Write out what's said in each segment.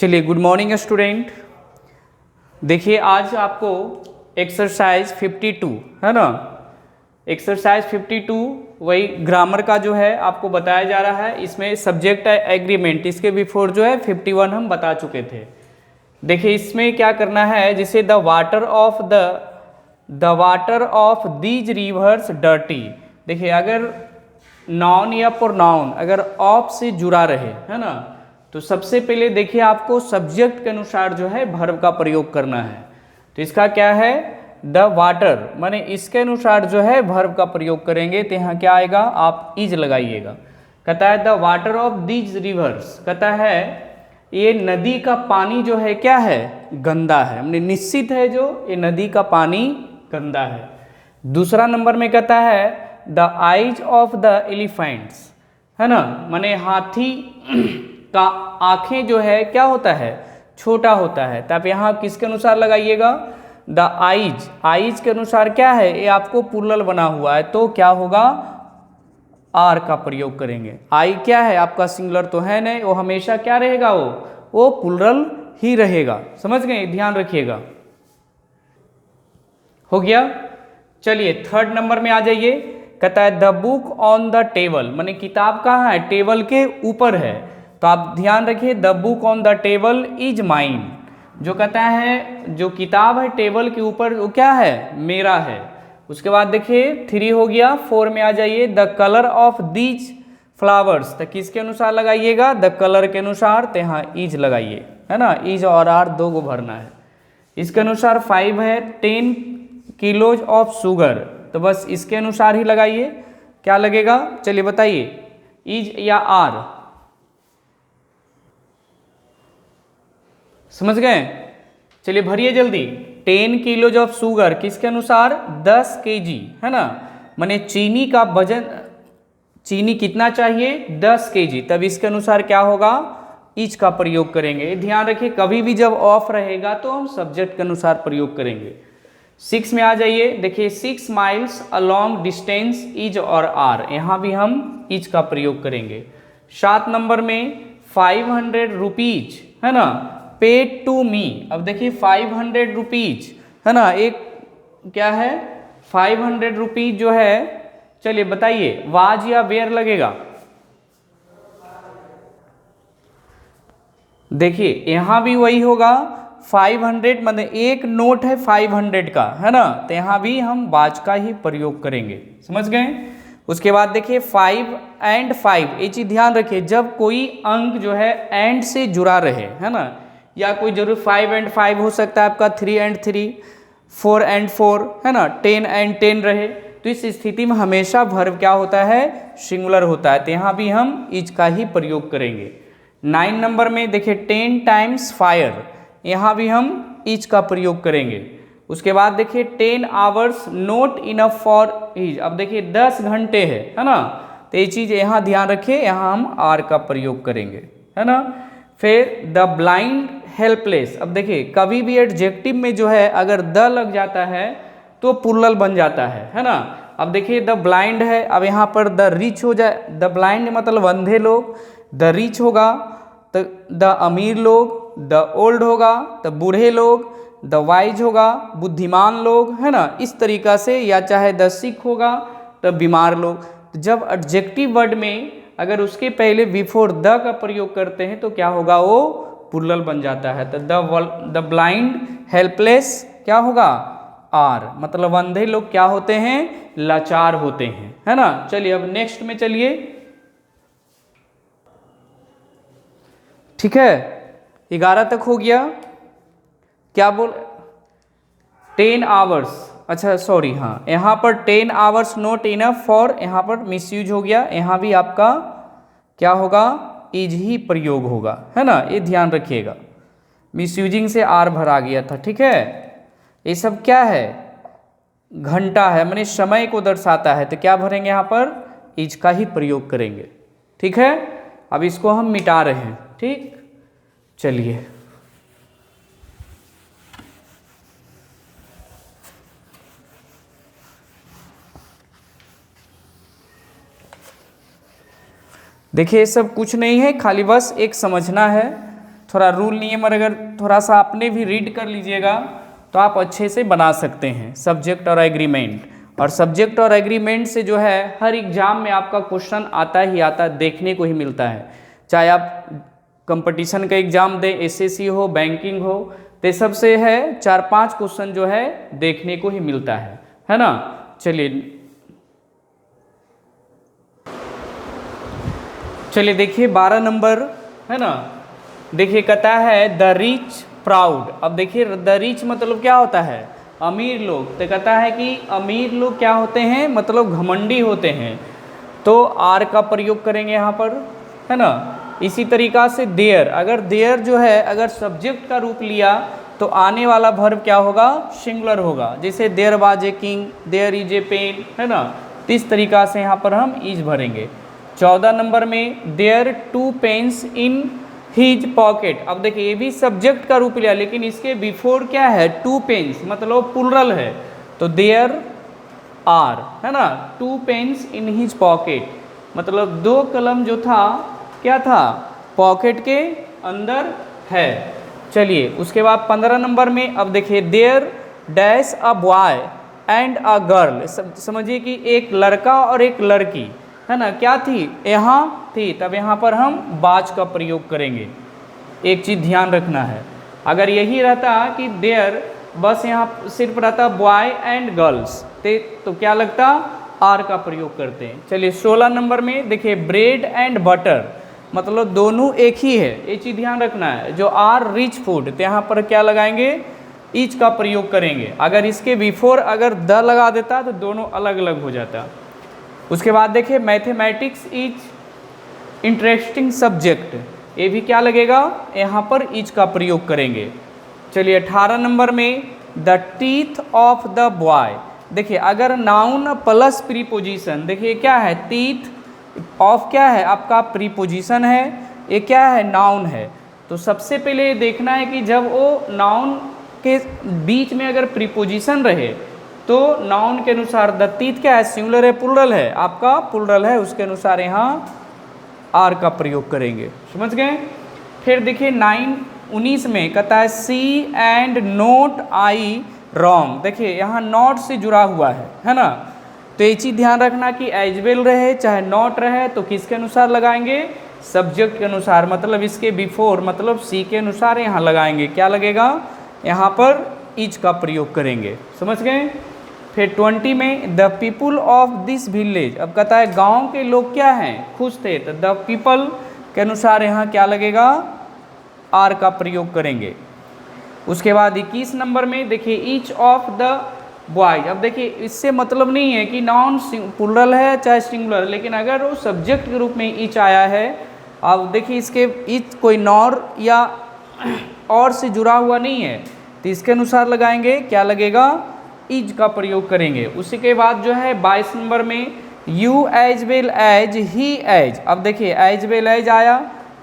चलिए, good morning student. देखिए, आज आपको एक्सरसाइज 52 है ना, एक्सरसाइज 52 वही ग्रामर का जो है आपको बताया जा रहा है। इसमें सब्जेक्ट है एग्रीमेंट, इसके बिफोर जो है 51 हम बता चुके थे। देखिए, इसमें क्या करना है, जिसे the water of these rivers dirty. देखिए, अगर नाउन या प्रोनाउन अगर ऑफ से जुड़ा रहे, है ना, तो सबसे पहले देखिए आपको सब्जेक्ट के अनुसार जो है वर्ब का प्रयोग करना है। तो इसका क्या है, द वाटर, माने इसके अनुसार जो है वर्ब का प्रयोग करेंगे। तो यहाँ क्या आएगा, आप इज लगाइएगा। कहता है the water of these rivers, कहता है ये नदी का पानी जो है क्या है, गंदा है। माने निश्चित है जो ये नदी का पानी गंदा है। दूसरा नंबर में कहता है the eyes of the elephants, है ना, माने हाथी का आंखें जो है क्या होता है, छोटा होता है। तो आप यहाँ किसके अनुसार लगाइएगा, द आइज, आइज के अनुसार क्या है, ये आपको प्लुरल बना हुआ है, तो क्या होगा, आर का प्रयोग करेंगे। आई क्या है, आपका सिंगुलर तो है नहीं, वो हमेशा क्या रहेगा, वो प्लुरल ही रहेगा। समझ गए, ध्यान रखिएगा। हो गया। चलिए, थर्ड नंबर में आ जाइए। कहता है the book on the table, माने किताब कहाँ है, टेबल के ऊपर है। तो आप ध्यान रखिए, the book on the table is mine. जो कहता है जो किताब है टेबल के ऊपर, वो क्या है, मेरा है। उसके बाद देखिए 3 हो गया। 4 में आ जाइए, the colour of these flowers. तो किसके अनुसार लगाइएगा, द कलर के अनुसार। तो यहाँ इज लगाइए, है ना, इज और आर दो को भरना है। इसके अनुसार 5 है, 10 किलोज ऑफ शुगर। तो बस इसके अनुसार ही लगाइए। क्या लगेगा, चलिए बताइए, इज या आर, समझ गए। चलिए भरिए जल्दी। 10 किलोज ऑफ शुगर किसके अनुसार, 10 kg, है ना, माने चीनी का वजन, चीनी कितना चाहिए, 10 kg। तब इसके अनुसार क्या होगा, इज का प्रयोग करेंगे। ध्यान रखिए, कभी भी जब ऑफ रहेगा तो हम सब्जेक्ट के अनुसार प्रयोग करेंगे। 6 में आ जाइए। देखिए 6 माइल्स अलॉन्ग डिस्टेंस इज और आर, यहाँ भी हम इज का प्रयोग करेंगे। 7 नंबर में 500 रुपीज, है ना, पेड टू मी। अब देखिए 500 रुपीज, है ना, एक क्या है, 500 रुपीज जो है, चलिए बताइए वाज या वेयर लगेगा। देखिए यहां भी वही होगा, 500 मतलब एक नोट है 500 का, है ना, तो यहां भी हम वाज का ही प्रयोग करेंगे। समझ गए। उसके बाद देखिए 5 and 5, ये चीज ध्यान रखिए, जब कोई अंक जो है एंड से जुड़ा रहे, है ना, या कोई जरूर 5 and 5 हो सकता है आपका, 3 and 3, 4 and 4, है ना, 10 and 10 रहे। तो इस स्थिति में हमेशा वर्ब क्या होता है, सिंगुलर होता है। तो यहाँ भी हम इज का ही प्रयोग करेंगे। 9 नंबर में देखिए 10 times फायर, यहाँ भी हम इज का प्रयोग करेंगे। उसके बाद देखिए 10 hours not enough for is. अब देखिए 10 घंटे है ना, तो ये चीज़ यहाँ ध्यान रखिए, यहाँ हम आर का प्रयोग करेंगे, है ना। फिर द ब्लाइंड हेल्पलेस। अब देखिए कभी भी एडजेक्टिव में जो है अगर द लग जाता है तो प्लुरल बन जाता है ना। अब देखिए द ब्लाइंड है, अब यहाँ पर द रिच हो जाए, द ब्लाइंड मतलब अंधे लोग, द रिच होगा तो द अमीर लोग, द ओल्ड होगा तो बूढ़े लोग, द वाइज होगा बुद्धिमान लोग, है ना, इस तरीका से। या चाहे द सिक होगा तो बीमार लोग। तो जब एडजेक्टिव वर्ड में अगर उसके पहले बिफोर द का प्रयोग करते हैं तो क्या होगा, वो प्लुरल बन जाता है। तो द ब्लाइंड हेल्पलेस क्या होगा, आर, मतलब अंधे लोग क्या होते हैं, लाचार होते हैं, है ना। चलिए अब नेक्स्ट में चलिए, ठीक है, 11 तक हो गया। क्या बोल, 10 hours, अच्छा सॉरी, हाँ यहाँ पर 10 hours नॉट इनफ फॉर, यहाँ पर मिसयूज हो गया, यहाँ भी आपका क्या होगा, इज ही प्रयोग होगा, है ना, ये ध्यान रखिएगा। मिसयूजिंग से आर भरा गया था, ठीक है। ये सब क्या है, घंटा है, माने समय को दर्शाता है, तो क्या भरेंगे, यहाँ पर इज का ही प्रयोग करेंगे, ठीक है। अब इसको हम मिटा रहे हैं, ठीक। चलिए देखिए, ये सब कुछ नहीं है, खाली बस एक समझना है, थोड़ा रूल नियम अगर थोड़ा सा आपने भी रीड कर लीजिएगा तो आप अच्छे से बना सकते हैं सब्जेक्ट और एग्रीमेंट। और सब्जेक्ट और एग्रीमेंट से जो है हर एग्जाम में आपका क्वेश्चन आता ही आता, देखने को ही मिलता है। चाहे आप कंपटीशन का एग्जाम दें, एसएससी हो, बैंकिंग हो, तो सबसे है 4-5 क्वेश्चन जो है देखने को ही मिलता है ना। चलिए देखिए 12 नंबर है ना। देखिए कहता है द रिच प्राउड। अब देखिए द रिच मतलब क्या होता है, अमीर लोग। तो कहता है कि अमीर लोग क्या होते हैं, मतलब घमंडी होते हैं। तो आर का प्रयोग करेंगे यहाँ पर, है ना। इसी तरीका से देयर, अगर देयर जो है अगर सब्जेक्ट का रूप लिया तो आने वाला वर्ब क्या होगा, सिंगुलर होगा। जैसे there was a king, there is a pen, है ना। तो इस तरीका से यहाँ पर हम इज भरेंगे। 14 नंबर में there 2 pens in his pocket. अब देखिए ये भी सब्जेक्ट का रूप लिया, लेकिन इसके बिफोर क्या है, 2 पेन्स, मतलब प्लुरल है। तो देयर आर, है ना, 2 पेन्स इन हिज पॉकेट, मतलब 2 कलम जो था क्या था, पॉकेट के अंदर है। चलिए उसके बाद 15 नंबर में अब देखिए there dash a boy and a girl. समझिए कि एक लड़का और एक लड़की, है ना, क्या थी, यहाँ थी। तब यहाँ पर हम बाज का प्रयोग करेंगे। एक चीज़ ध्यान रखना है, अगर यही रहता कि देयर बस यहाँ सिर्फ रहता बॉय एंड गर्ल्स तो क्या लगता, आर का प्रयोग करते हैं। चलिए 16 नंबर में देखिए ब्रेड एंड बटर, मतलब दोनों एक ही है, ये चीज़ ध्यान रखना है। जो आर रिच फूड, तो यहाँ पर क्या लगाएंगे, इच का प्रयोग करेंगे। अगर इसके बिफोर अगर द लगा देता तो दोनों अलग अलग हो जाता। उसके बाद देखिए मैथमेटिक्स इज इंटरेस्टिंग सब्जेक्ट, ये भी क्या लगेगा, यहाँ पर इज का प्रयोग करेंगे। चलिए 18 नंबर में the teeth of the boy. देखिए अगर नाउन प्लस प्रीपोजिशन, देखिए क्या है, टीथ ऑफ क्या है आपका प्रीपोजिशन है, ये क्या है, नाउन है। तो सबसे पहले ये देखना है कि जब वो नाउन के बीच में अगर प्रीपोजिशन रहे तो नाउन के अनुसार द टीथ क्या है, सिंगुलर है प्लुरल है, आपका प्लुरल है, उसके अनुसार यहाँ आर का प्रयोग करेंगे। समझ गए। फिर देखिए 19 में कहता है सी एंड नोट आई रॉन्ग। देखिए यहाँ नॉट से जुड़ा हुआ है ना। तो ये चीज़ ध्यान रखना कि एज वेल रहे चाहे नॉट रहे तो किसके अनुसार लगाएंगे, सब्जेक्ट के अनुसार, मतलब इसके बिफोर, मतलब सी के अनुसार यहाँ लगाएंगे। क्या लगेगा, यहाँ पर इज का प्रयोग करेंगे। समझ गए। फिर 20 में the people of this village. अब कहता है गांव के लोग क्या हैं, खुश थे, तो द पीपल के अनुसार यहाँ क्या लगेगा, आर का प्रयोग करेंगे। उसके बाद 21 नंबर में देखिए ईच ऑफ द बॉयज। अब देखिए इससे मतलब नहीं है कि नाउन प्लुरल है चाहे सिंगुलर, लेकिन अगर वो सब्जेक्ट के रूप में ईच आया है, अब देखिए इसके ईच कोई नॉर या और से जुड़ा हुआ नहीं है, तो इसके अनुसार लगाएंगे, क्या लगेगा, इज का प्रयोग करेंगे। उसी के बाद जो है 22 नंबर में you as well as he as. अब देखिए एज वेल एज आया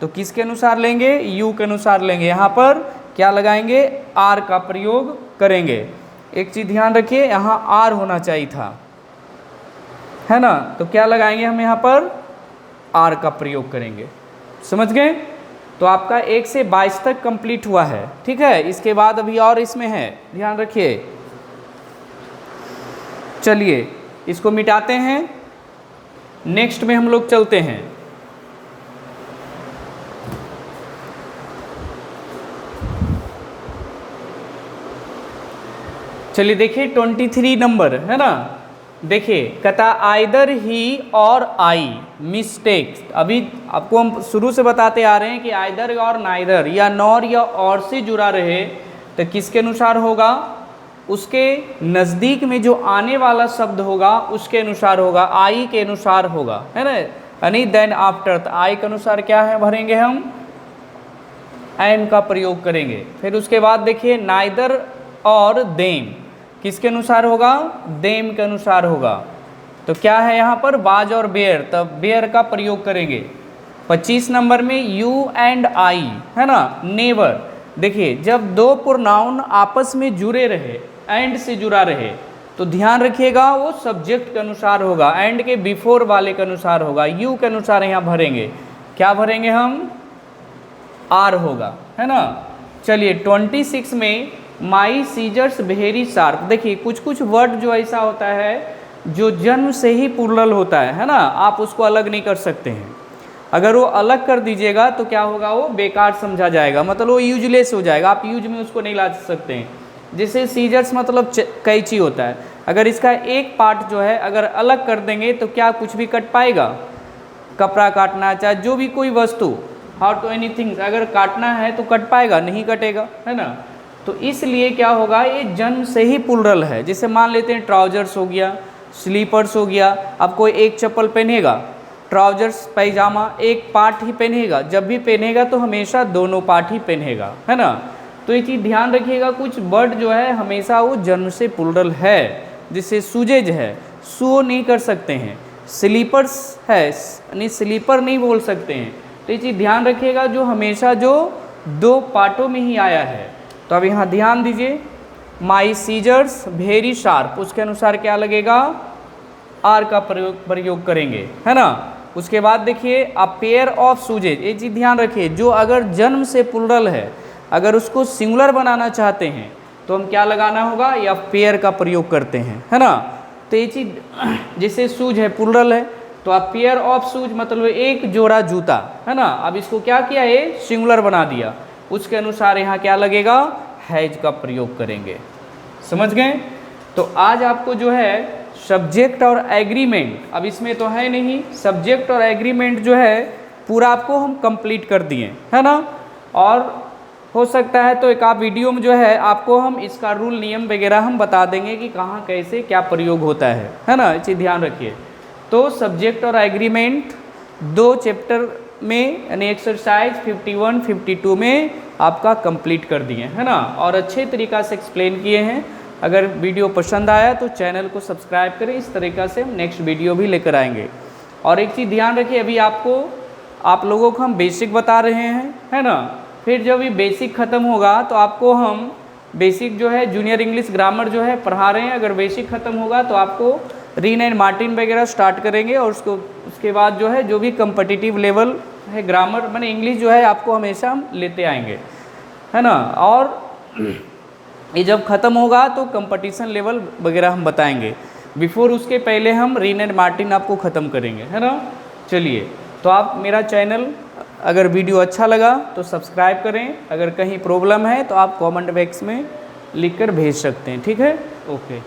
तो किसके अनुसार लेंगे, यू के अनुसार लेंगे। यहाँ पर क्या लगाएंगे, आर का प्रयोग करेंगे। एक चीज़ ध्यान रखिए, यहाँ आर होना चाहिए था, है ना, तो क्या लगाएंगे हम, यहाँ पर आर का प्रयोग करेंगे। समझ गए। तो आपका 1 से 22 तक कंप्लीट हुआ है, ठीक है। इसके बाद अभी और इसमें है, ध्यान रखिए। चलिए इसको मिटाते हैं, नेक्स्ट में हम लोग चलते हैं। चलिए देखिए 23 नंबर है ना। देखिए कहता आइदर ही और आई मिस्टेक्स। अभी आपको हम शुरू से बताते आ रहे हैं कि आइदर और नाइदर या नॉर या और से जुड़ा रहे तो किसके अनुसार होगा, उसके नज़दीक में जो आने वाला शब्द होगा उसके अनुसार होगा, आई के अनुसार होगा, है ना। यानी देन आफ्टर, तो आई के अनुसार क्या है भरेंगे हम, एन का प्रयोग करेंगे। फिर उसके बाद देखिए नाइदर और देम किसके अनुसार होगा, देम के अनुसार होगा। तो क्या है यहाँ पर, बाज और बेयर, तब बेयर का प्रयोग करेंगे। 25 नंबर में यू एंड आई, है ना, नेवर। देखिए जब दो प्रोनाउन आपस में जुड़े रहे, एंड से जुड़ा रहे, तो ध्यान रखिएगा वो सब्जेक्ट के अनुसार होगा, एंड के बिफोर वाले के अनुसार होगा। यू के अनुसार यहाँ भरेंगे, क्या भरेंगे हम, आर होगा, है ना। चलिए 26 में माई सीजर्स वेरी शार्प। देखिए कुछ कुछ वर्ड जो ऐसा होता है जो जन्म से ही प्लूरल होता है ना, आप उसको अलग नहीं कर सकते हैं। अगर वो अलग कर दीजिएगा तो क्या होगा, वो बेकार समझा जाएगा, मतलब वो यूजलेस हो जाएगा, आप यूज में उसको नहीं ला सकते हैं। जैसे सीजर्स मतलब कैंची होता है, अगर इसका एक पार्ट जो है अगर अलग कर देंगे तो क्या कुछ भी कट पाएगा? कपड़ा काटना, चाहे जो भी कोई वस्तु, हाउ टू एनीथिंग, अगर काटना है तो कट पाएगा? नहीं कटेगा, है ना। तो इसलिए क्या होगा, ये जन्म से ही प्लूरल है। जैसे मान लेते हैं ट्राउजर्स हो गया, स्लीपर्स हो गया। अब कोई एक चप्पल पहनेगा, ट्राउजर्स पैजामा एक पार्ट ही पहनेगा, जब भी पहनेगा तो हमेशा दोनों पार्ट ही पहनेगा, है ना। तो ये चीज़ ध्यान रखिएगा, कुछ वर्ड जो है हमेशा वो जन्म से प्लूरल है। जैसे सूजेज है, सो नहीं कर सकते हैं, स्लीपर्स है यानी स्लीपर नहीं बोल सकते हैं। तो ये चीज़ ध्यान रखिएगा, जो हमेशा जो दो पार्टों में ही आया है। तो अब यहाँ ध्यान दीजिए, माई सीजर्स वेरी शार्प, उसके अनुसार क्या लगेगा, आर का प्रयोग करेंगे, है ना। उसके बाद देखिए अ पेयर ऑफ सूजेज, ये चीज़ ध्यान रखिए, जो अगर जन्म से प्लूरल है, अगर उसको सिंगुलर बनाना चाहते हैं तो हम क्या लगाना होगा, या पेयर का प्रयोग करते हैं, है ना। तो ये चीज़, जैसे शूज है प्लूरल है, तो आप पेयर ऑफ शूज मतलब एक जोड़ा जूता, है ना। अब इसको क्या किया, ये सिंगुलर बना दिया, उसके अनुसार यहाँ क्या लगेगा, हैज का प्रयोग करेंगे। समझ गए। तो आज आपको जो है सब्जेक्ट और एग्रीमेंट, अब इसमें तो है नहीं, सब्जेक्ट और एग्रीमेंट जो है पूरा आपको हम कंप्लीट कर दिए, है ना। और हो सकता है तो एक आप वीडियो में जो है आपको हम इसका रूल नियम वगैरह हम बता देंगे कि कहाँ कैसे क्या प्रयोग होता है ना। ये चीज़ ध्यान रखिए। तो सब्जेक्ट और एग्रीमेंट 2 चैप्टर में यानी एक्सरसाइज 51, 52 में आपका कंप्लीट कर दिए, है ना, और अच्छे तरीक़ा से एक्सप्लेन किए हैं। अगर वीडियो पसंद आया तो चैनल को सब्सक्राइब करें, इस तरीक़ा से हम नेक्स्ट वीडियो भी लेकर आएंगे। और एक चीज़ ध्यान रखिए, अभी आप लोगों को हम बेसिक बता रहे हैं, है ना। फिर जब ये बेसिक ख़त्म होगा तो आपको हम बेसिक जो है जूनियर इंग्लिश ग्रामर जो है पढ़ा रहे हैं। अगर बेसिक ख़त्म होगा तो आपको रीन एंड मार्टिन वगैरह स्टार्ट करेंगे, और उसके बाद जो है जो भी कम्पिटिटिव लेवल है ग्रामर माने इंग्लिश जो है आपको हमेशा हम लेते आएंगे, है ना। और ये जब ख़त्म होगा तो कंपटीशन लेवल वगैरह हम बताएंगे। बिफोर उसके पहले हम रीन एंड मार्टिन आपको ख़त्म करेंगे, है ना। चलिए, तो आप मेरा चैनल अगर वीडियो अच्छा लगा तो सब्सक्राइब करें, अगर कहीं प्रॉब्लम है तो आप कमेंट बॉक्स में लिखकर भेज सकते हैं, ठीक है। ओके।